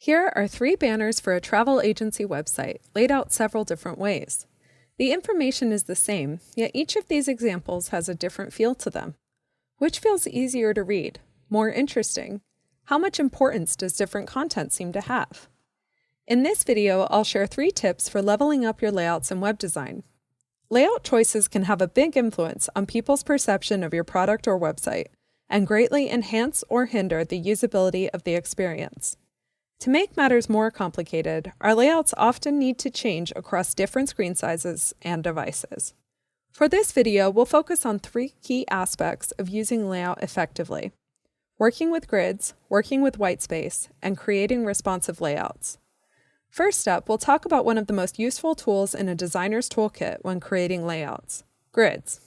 Here are 3 banners for a travel agency website, laid out several different ways. The information is the same, yet each of these examples has a different feel to them. Which feels easier to read? More interesting? How much importance does different content seem to have? In this video, I'll share 3 tips for leveling up your layouts in web design. Layout choices can have a big influence on people's perception of your product or website, and greatly enhance or hinder the usability of the experience. To make matters more complicated, our layouts often need to change across different screen sizes and devices. For this video, we'll focus on 3 key aspects of using layout effectively: working with grids, working with whitespace, and creating responsive layouts. First up, we'll talk about one of the most useful tools in a designer's toolkit when creating layouts: grids.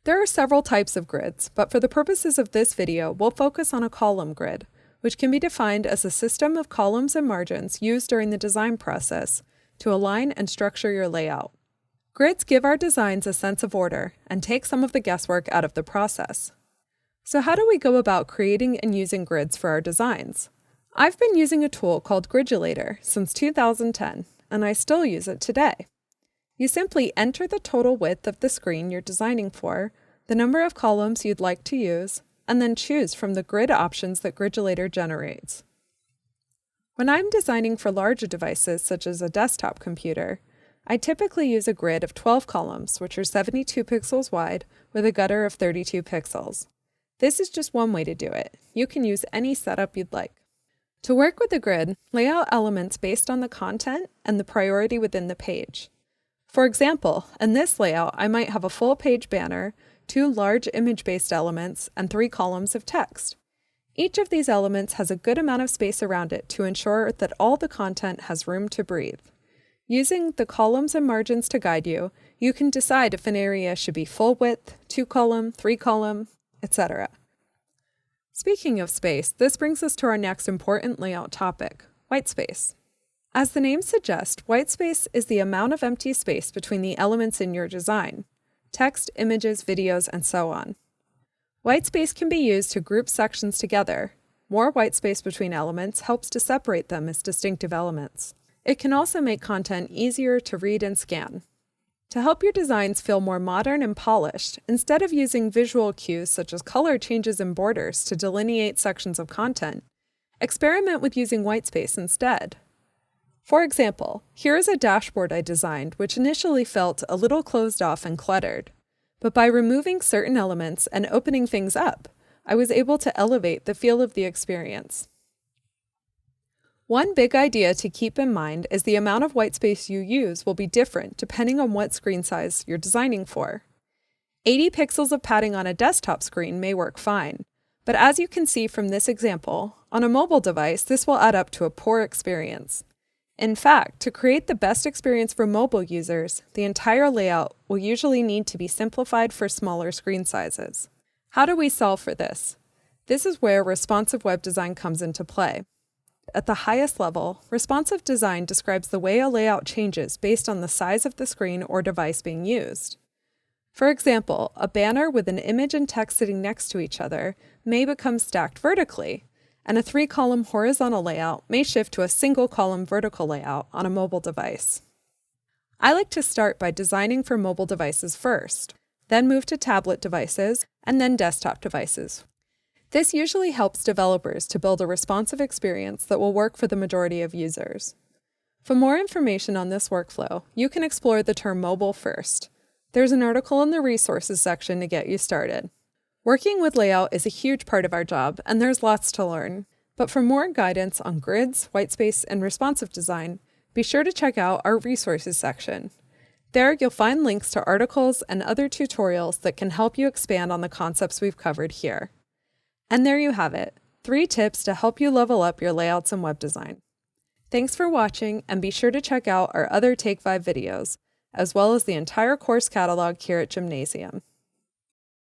There are several types of grids, but for the purposes of this video, we'll focus on a column grid, which can be defined as a system of columns and margins used during the design process to align and structure your layout. Grids give our designs a sense of order and take some of the guesswork out of the process. So how do we go about creating and using grids for our designs? I've been using a tool called Gridulator since 2010, and I still use it today. You simply enter the total width of the screen you're designing for, the number of columns you'd like to use, and then choose from the grid options that Gridulator generates. When I'm designing for larger devices such as a desktop computer, I typically use a grid of 12 columns, which are 72 pixels wide with a gutter of 32 pixels. This is just one way to do it. You can use any setup you'd like. To work with the grid, lay out elements based on the content and the priority within the page. For example, in this layout, I might have a full page banner, 2 large image-based elements, and 3 columns of text. Each of these elements has a good amount of space around it to ensure that all the content has room to breathe. Using the columns and margins to guide you, you can decide if an area should be full width, 2 column, 3 column, etc. Speaking of space, this brings us to our next important layout topic: whitespace. As the name suggests, whitespace is the amount of empty space between the elements in your design: text, images, videos, and so on. Whitespace can be used to group sections together. More whitespace between elements helps to separate them as distinctive elements. It can also make content easier to read and scan. To help your designs feel more modern and polished, instead of using visual cues such as color changes and borders to delineate sections of content, experiment with using whitespace instead. For example, here is a dashboard I designed which initially felt a little closed off and cluttered, but by removing certain elements and opening things up, I was able to elevate the feel of the experience. One big idea to keep in mind is the amount of whitespace you use will be different depending on what screen size you're designing for. 80 pixels of padding on a desktop screen may work fine, but as you can see from this example, on a mobile device this will add up to a poor experience. In fact, to create the best experience for mobile users, the entire layout will usually need to be simplified for smaller screen sizes. How do we solve for this? This is where responsive web design comes into play. At the highest level, responsive design describes the way a layout changes based on the size of the screen or device being used. For example, a banner with an image and text sitting next to each other may become stacked vertically, and a 3-column horizontal layout may shift to a single-column vertical layout on a mobile device. I like to start by designing for mobile devices first, then move to tablet devices, and then desktop devices. This usually helps developers to build a responsive experience that will work for the majority of users. For more information on this workflow, you can explore the term mobile first. There's an article in the resources section to get you started. Working with layout is a huge part of our job, and there's lots to learn. But for more guidance on grids, whitespace, and responsive design, be sure to check out our resources section. There you'll find links to articles and other tutorials that can help you expand on the concepts we've covered here. And there you have it, 3 tips to help you level up your layouts and web design. Thanks for watching, and be sure to check out our other Take 5 videos, as well as the entire course catalog here at Gymnasium.